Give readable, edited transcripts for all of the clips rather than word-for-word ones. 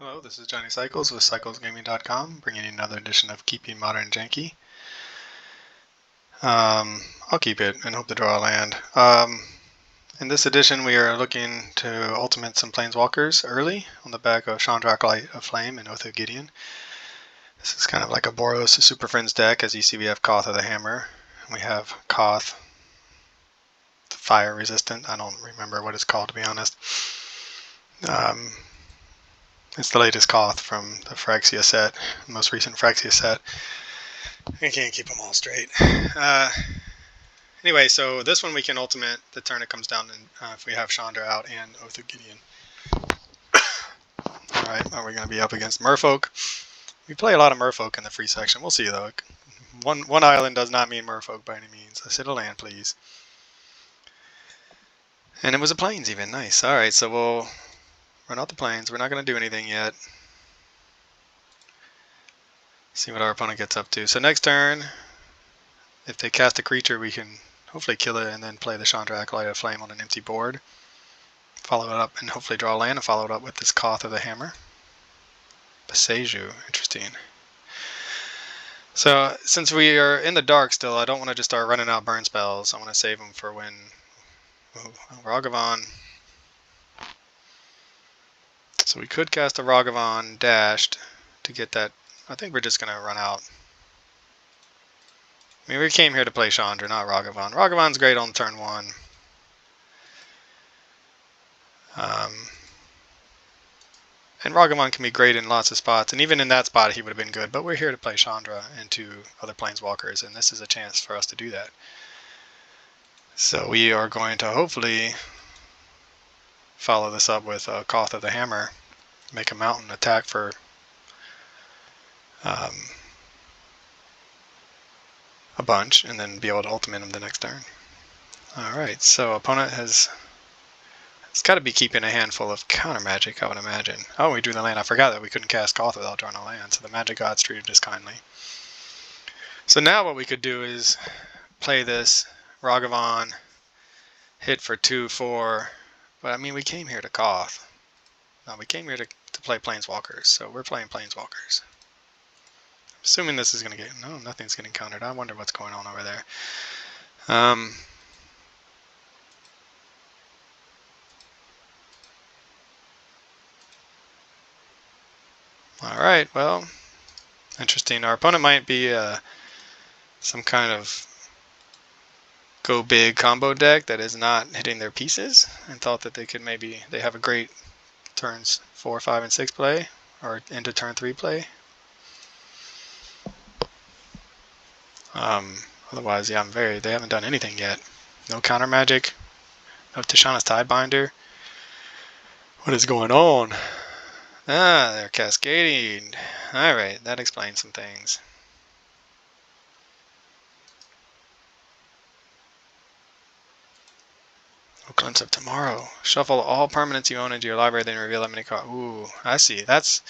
Hello, this is Johnny Cycles with CyclesGaming.com, bringing you another edition of Keeping Modern Janky. I'll keep it and hope to draw a land. In this edition, we are looking to ultimate some Planeswalkers early on the back of Chandra, Acolyte of Flame and Oath of Gideon. This is kind of like a Boros Super Friends deck. As you see, we have Koth of the Hammer. We have Koth, fire resistant. I don't remember what it's called, to be honest. It's the latest Koth from the Phyrexia set, the most recent Phyrexia set. I can't keep them all straight. Anyway, so this one we can ultimate the turn it comes down if we have Chandra out and Oath of Gideon. Alright, are we going to be up against Merfolk? We play a lot of Merfolk in the free section. We'll see though. One island does not mean Merfolk by any means. I said a land, please. And it was a plains even. Nice. Alright, so we'll run out the plains. We're not going to do anything yet. See what our opponent gets up to. So next turn, if they cast a creature, we can hopefully kill it and then play the Chandra Acolyte of Flame on an empty board. Follow it up and hopefully draw a land and follow it up with this Koth of the Hammer. Baseju, interesting. So since we are in the dark still, I don't want to just start running out burn spells. I want to save them for when Ragavan. So we could cast a Ragavan dashed to get that. I think we're just going to run out. I mean, we came here to play Chandra, not Ragavan. Ragavan's great on turn 1. And Ragavan can be great in lots of spots, and even in that spot he would have been good, but we're here to play Chandra and 2 other Planeswalkers, and this is a chance for us to do that. So we are going to hopefully follow this up with Koth of the Hammer, make a mountain attack for a bunch, and then be able to ultimate him the next turn. Alright, so opponent has... It's got to be keeping a handful of counter magic, I would imagine. Oh, we drew the land. I forgot that we couldn't cast Koth without drawing a land, so the magic gods treated us kindly. So now what we could do is play this Ragavan, hit for 2/4. But I mean, we came here to Koth. No, we came here to play Planeswalkers, so we're playing Planeswalkers. Assuming this is going to get... No, nothing's getting countered. I wonder what's going on over there. Alright, well, interesting. Our opponent might be some kind of go big combo deck that is not hitting their pieces and thought that they could maybe... They have a great turns 4, 5, and 6 play, or into turn 3 play. Otherwise, yeah, they haven't done anything yet. No counter magic. No Tishana's Tidebinder. What is going on? Ah, they're cascading. Alright, that explains some things. Glimpse of Tomorrow. Shuffle all permanents you own into your library, then reveal that many cards. Ooh, I see. That's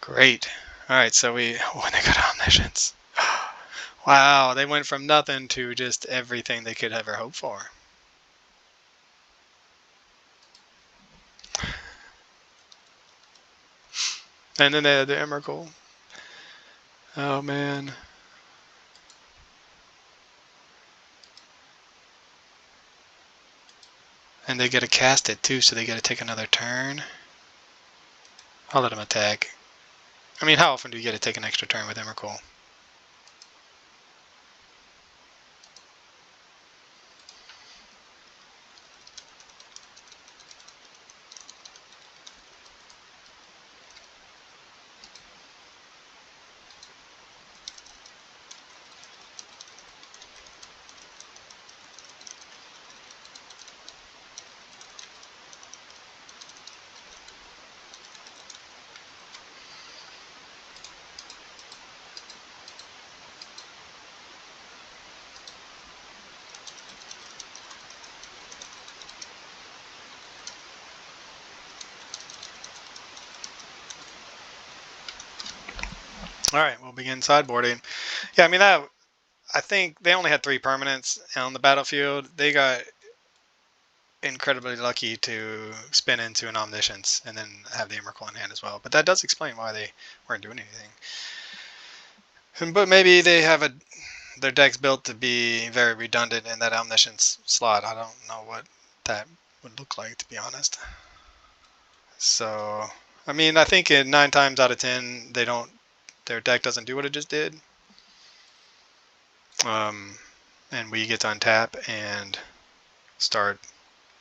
great. Alright, so when they got omniscience. Wow, they went from nothing to just everything they could ever hope for. And then they had the Emrakul. Oh man. And they get to cast it too, so they get to take another turn. I'll let them attack. I mean, how often do you get to take an extra turn with Emrakul? Alright, we'll begin sideboarding. Yeah, I mean, I think they only had 3 permanents on the battlefield. They got incredibly lucky to spin into an Omniscience and then have the Emrakul in hand as well. But that does explain why they weren't doing anything. But maybe they have their deck's built to be very redundant in that Omniscience slot. I don't know what that would look like, to be honest. So, I mean, I think 9 times out of 10, their deck doesn't do what it just did. And we get to untap and start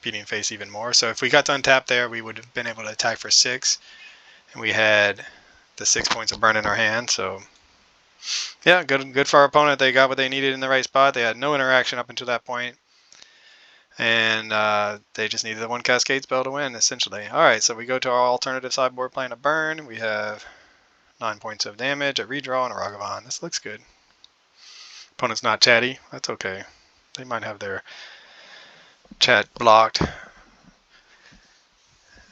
beating face even more. So if we got to untap there, we would have been able to attack for 6, and we had the 6 points of burn in our hand. So yeah, good for our opponent. They got what they needed in the right spot. They had no interaction up until that point, and they just needed the 1 Cascade spell to win, essentially. All right, so we go to our alternative sideboard playing a burn. We have 9 points of damage, a redraw, and a Ragavan. This looks good. Opponent's not chatty. That's okay. They might have their chat blocked.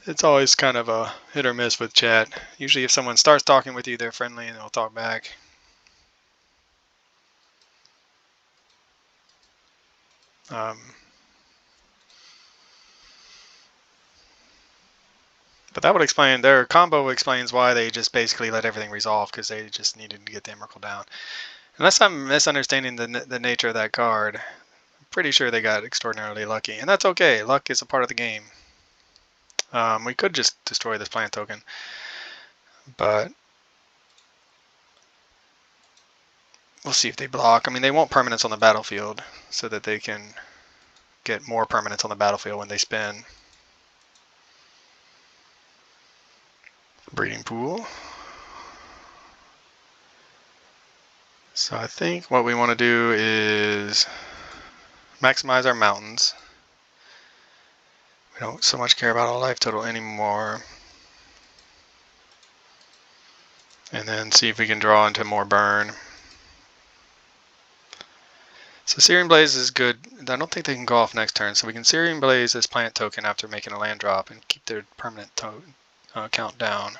It's always kind of a hit or miss with chat. Usually if someone starts talking with you, they're friendly and they'll talk back. But that would explain, their combo explains why they just basically let everything resolve, because they just needed to get the Emrakul down. Unless I'm misunderstanding the nature of that card, I'm pretty sure they got extraordinarily lucky. And that's okay. Luck is a part of the game. We could just destroy this plant token, but we'll see if they block. I mean, they want permanence on the battlefield so that they can get more permanence on the battlefield when they spin. Breeding pool. So I think what we want to do is maximize our mountains. We don't so much care about our life total anymore. And then see if we can draw into more burn. So Searing Blaze is good. I don't think they can go off next turn, so we can Searing Blaze this plant token after making a land drop and keep their permanent count down.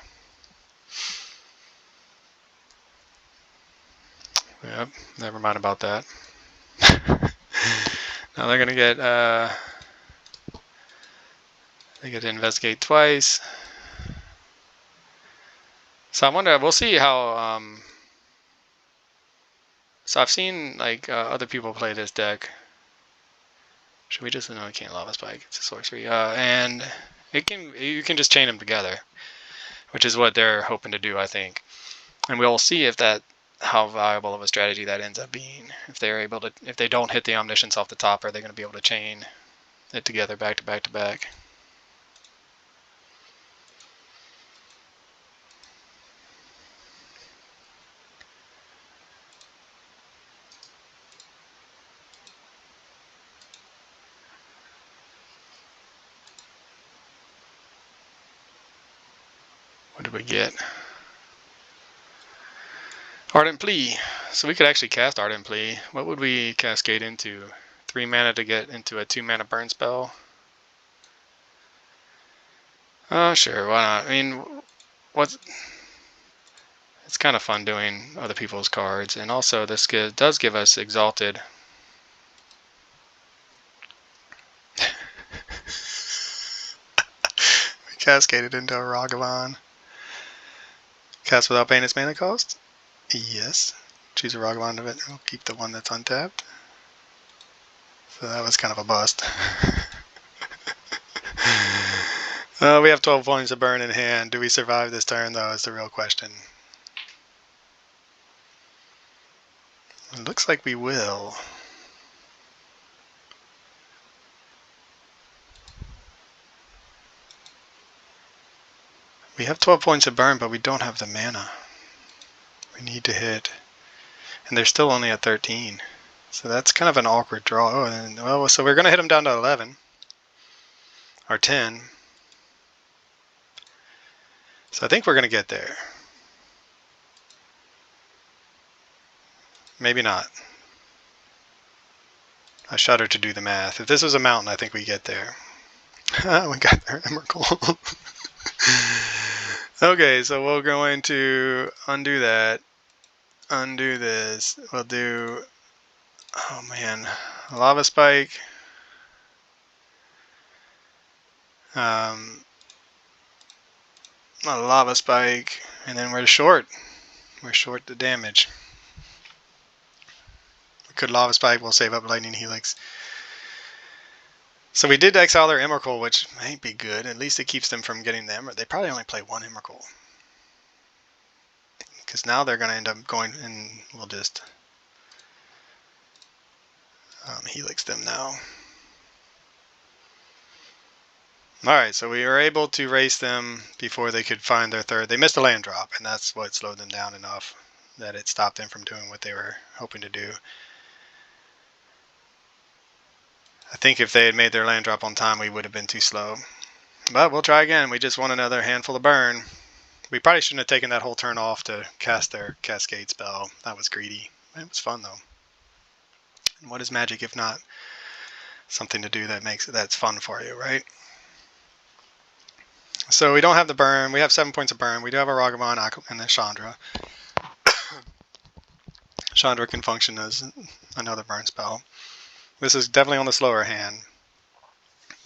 Yep, never mind about that. Now they're gonna get they get to investigate twice. So I wonder, we'll see how so I've seen like other people play this deck. Should we just, no, we can't Lava Spike, it's a sorcery. And you can just chain them together, which is what they're hoping to do, I think. And we'll see if how viable of a strategy that ends up being. If they're able to, if they don't hit the Omniscience off the top, are they going to be able to chain it together back to back to back? What did we get? Ardent Plea. So we could actually cast Ardent Plea. What would we cascade into? 3 mana to get into a 2 mana burn spell? Sure, why not? I mean, it's kind of fun doing other people's cards, and also this does give us Exalted. We cascaded into a Ragavan. Cast without paying its mana cost? Yes. Choose a Ragavan of it, and we'll keep the one that's untapped. So that was kind of a bust. We have 12 points of burn in hand. Do we survive this turn, though, is the real question. It looks like we will. We have 12 points of burn, but we don't have the mana. We need to hit. And they're still only at 13. So that's kind of an awkward draw. Oh, and, well, so we're going to hit them down to 11. Or 10. So I think we're going to get there. Maybe not. I shudder to do the math. If this was a mountain, I think we get there. We got their Emrakul. Okay, so we're going to undo that. Undo this. We'll do, oh man, Lava Spike. A lava spike, and then we're short. We're short the damage. We could lava spike, we'll save up lightning helix. So we did exile their Emrakul, which might be good. At least it keeps them from getting them. They probably only play one Emrakul. Because now they're going to end up going, and we'll just helix them now. Alright, so we were able to race them before they could find their third. They missed a land drop, and that's what slowed them down enough that it stopped them from doing what they were hoping to do. I think if they had made their land drop on time, we would have been too slow. But we'll try again. We just want another handful of burn. We probably shouldn't have taken that whole turn off to cast their Cascade spell. That was greedy. It was fun, though. And what is magic if not something to do that's fun for you, right? So we don't have the burn. We have 7 points of burn. We do have a Ragavan and then Chandra. Chandra can function as another burn spell. This is definitely on the slower hand.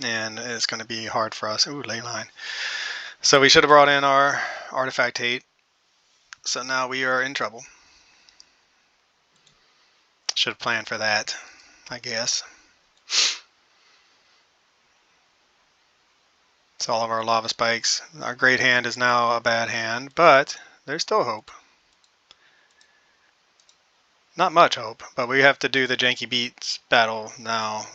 And it's going to be hard for us. Ooh, Leyline. So we should have brought in our Artifact Hate. So now we are in trouble. Should have planned for that, I guess. So all of our lava spikes. Our great hand is now a bad hand, but there's still hope. Not much hope, but we have to do the janky beats battle now.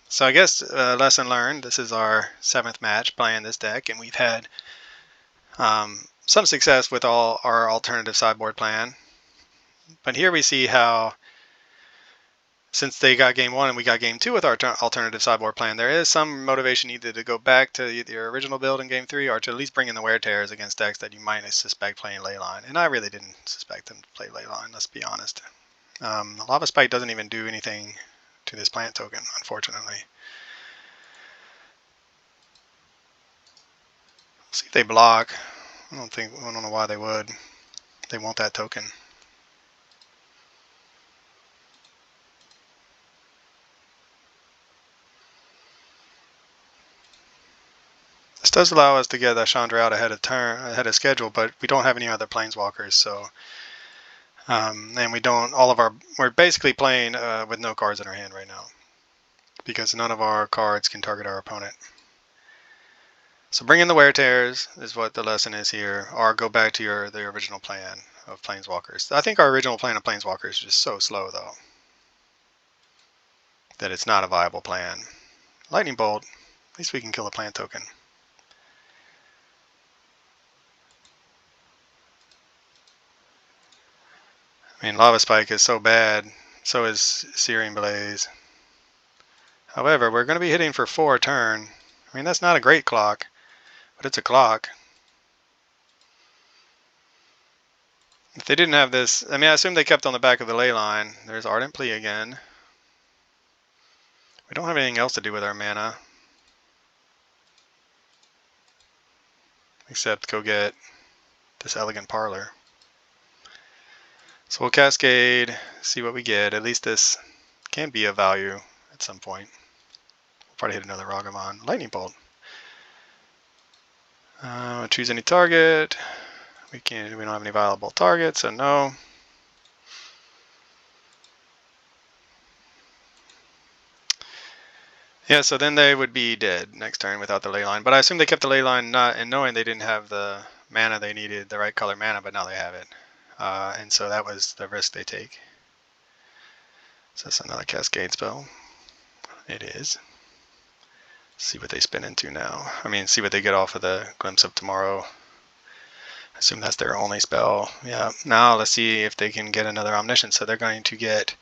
So I guess lesson learned. This is our 7th match playing this deck, and we've had some success with all our alternative sideboard plan. But here we see how, since they got game 1 and we got game 2 with our alternative sideboard plan, there is some motivation either to go back to your original build in game 3 or to at least bring in the Wear Tears against decks that you might suspect playing Leyline. And I really didn't suspect them to play Leyline, let's be honest. The Lava Spike doesn't even do anything to this plant token, unfortunately. Let's see if they block. I don't know why they would. They want that token. This does allow us to get Chandra out ahead of schedule, but we don't have any other Planeswalkers, so and we're basically playing with no cards in our hand right now because none of our cards can target our opponent. So bring in the Wear Tears is what the lesson is here, or go back to the original plan of Planeswalkers. I think our original plan of Planeswalkers is just so slow, though, that it's not a viable plan. Lightning Bolt, at least we can kill a plant token. I mean, Lava Spike is so bad, so is Searing Blaze. However, we're going to be hitting for 4 a turn. I mean, that's not a great clock, but it's a clock. If they didn't have this, I mean, I assume they kept on the back of the Leyline. There's Ardent Plea again. We don't have anything else to do with our mana, except go get this Elegant Parlor. So we'll Cascade, see what we get. At least this can be of value at some point. We'll probably hit another Ragavan. Lightning Bolt. Choose any target. We don't have any viable targets, so no. Yeah, so then they would be dead next turn without the Leyline. But I assume they kept the Leyline and knowing they didn't have the mana they needed, the right color mana, but now they have it. And so that was the risk they take. So that's another Cascade spell. It is. See what they spin into now. I mean, see what they get off of the Glimpse of Tomorrow. I assume that's their only spell. Yeah. Now let's see if they can get another Omniscience. So they're going to get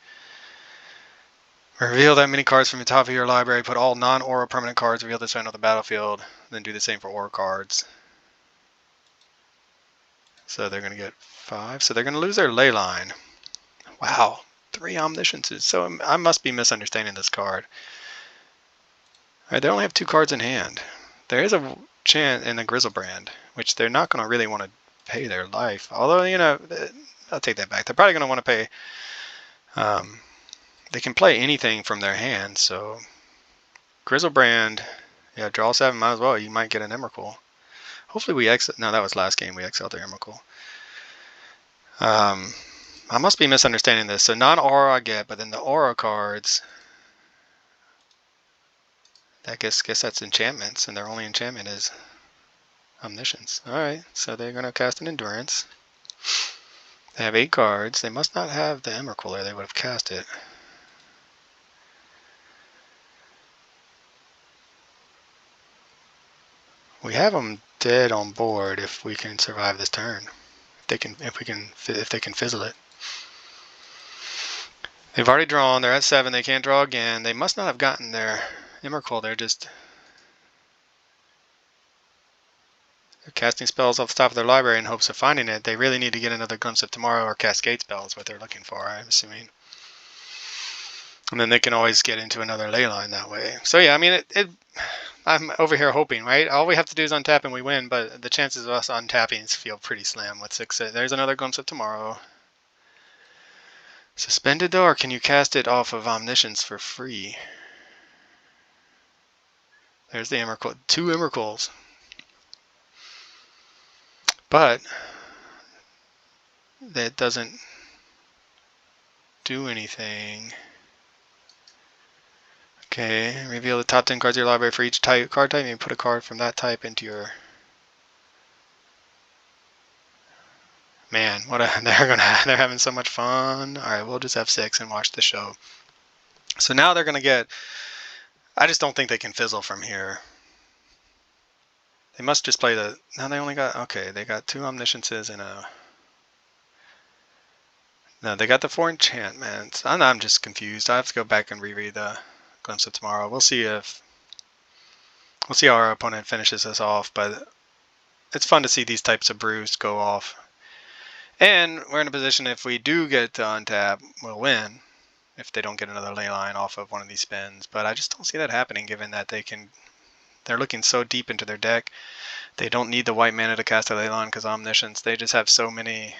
reveal that many cards from the top of your library. Put all non-aura permanent cards. Reveal this end of the battlefield. Then do the same for aura cards. So they're going to get 5. So they're going to lose their Leyline. Wow. 3 Omnisciences. So I must be misunderstanding this card. Alright, they only have 2 cards in hand. There is a chance in the Grizzlebrand, which they're not going to really want to pay their life. Although, you know, I'll take that back. They're probably going to want to pay. They can play anything from their hand, so Grizzlebrand Yeah, draw 7, might as well. You might get an Emrakul. Hopefully we exit. No, that was last game. We exiled the Emrakul. I must be misunderstanding this. So non-aura I get, but then the aura cards, I guess that's enchantments, and their only enchantment is Omniscience. Alright, so they're going to cast an Endurance. They have 8 cards. They must not have the Emrakul, or they would have cast it. We have them dead on board if we can survive this turn. If they can fizzle it. They've already drawn. They're at 7. They can't draw again. They must not have gotten their Emrakul. They're casting spells off the top of their library in hopes of finding it. They really need to get another Glimpse of Tomorrow or Cascade spell is what they're looking for, I'm assuming. And then they can always get into another Leyline that way. So yeah, I mean, I'm over here hoping, right? All we have to do is untap and we win, but the chances of us untapping feel pretty slim with 6. There's another Glimpse of Tomorrow. Suspended though, or can you cast it off of Omniscience for free? There's the Emrakul. 2 Emrakuls. But that doesn't do anything. Okay, reveal the top 10 cards of your library for each card type, and put a card from that type into your... Man, they're having so much fun. Alright, we'll just have 6 and watch the show. So now they're gonna get... I just don't think they can fizzle from here. They must just play the... No, they only got... Okay, they got 2 Omnisciences and a... No, they got the 4 enchantments. I'm just confused. I have to go back and reread the Glimpse of Tomorrow. We'll see how our opponent finishes this off, but it's fun to see these types of brews go off. And we're in a position, if we do get to untap, we'll win. If they don't get another Leyline off of one of these spins. But I just don't see that happening, given that they're looking so deep into their deck. They don't need the white mana to cast a Leyline because Omniscience. They just have so many...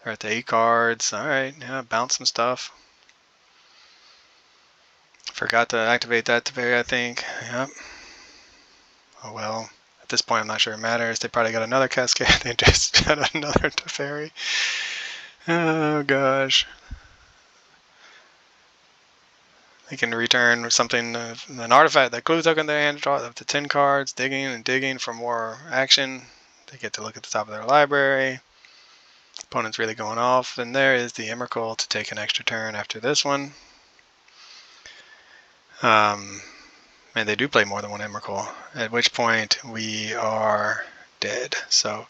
They're at the 8 cards. Alright, yeah, bounce some stuff. Forgot to activate that Teferi, I think. Yep. Oh well. At this point, I'm not sure it matters. They probably got another Cascade. They just got another Teferi. Oh gosh. They can return something, an artifact that clues up in their hand, draw up to 10 cards, digging and digging for more action. They get to look at the top of their library. Opponent's really going off. And there is the Emrakul to take an extra turn after this one. And they do play more than one Emrakul, at which point we are dead. So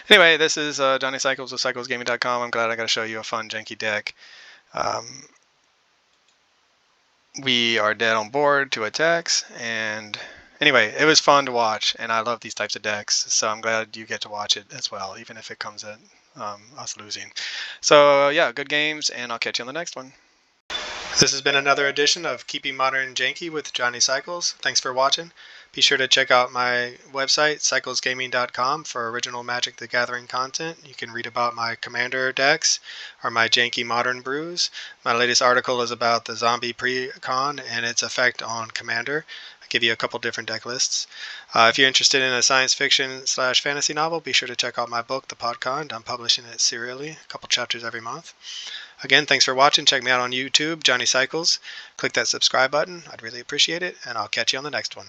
anyway, this is Johnny Cycles of CyclesGaming.com. I'm glad I got to show you a fun, janky deck. We are dead on board, 2 attacks, and anyway, it was fun to watch, and I love these types of decks, so I'm glad you get to watch it as well, even if it comes at us losing. So yeah, good games, and I'll catch you on the next one. This has been another edition of Keeping Modern Janky with Johnny Cycles. Thanks for watching. Be sure to check out my website, CyclesGaming.com, for original Magic the Gathering content. You can read about my Commander decks or my janky modern brews. My latest article is about the Zombie Precon and its effect on Commander. I give you a couple different deck lists. If you're interested in a science fiction / fantasy novel, be sure to check out my book, The Podkind. I'm publishing it serially, a couple chapters every month. Again, thanks for watching. Check me out on YouTube, Johnny Cycles. Click that subscribe button. I'd really appreciate it, and I'll catch you on the next one.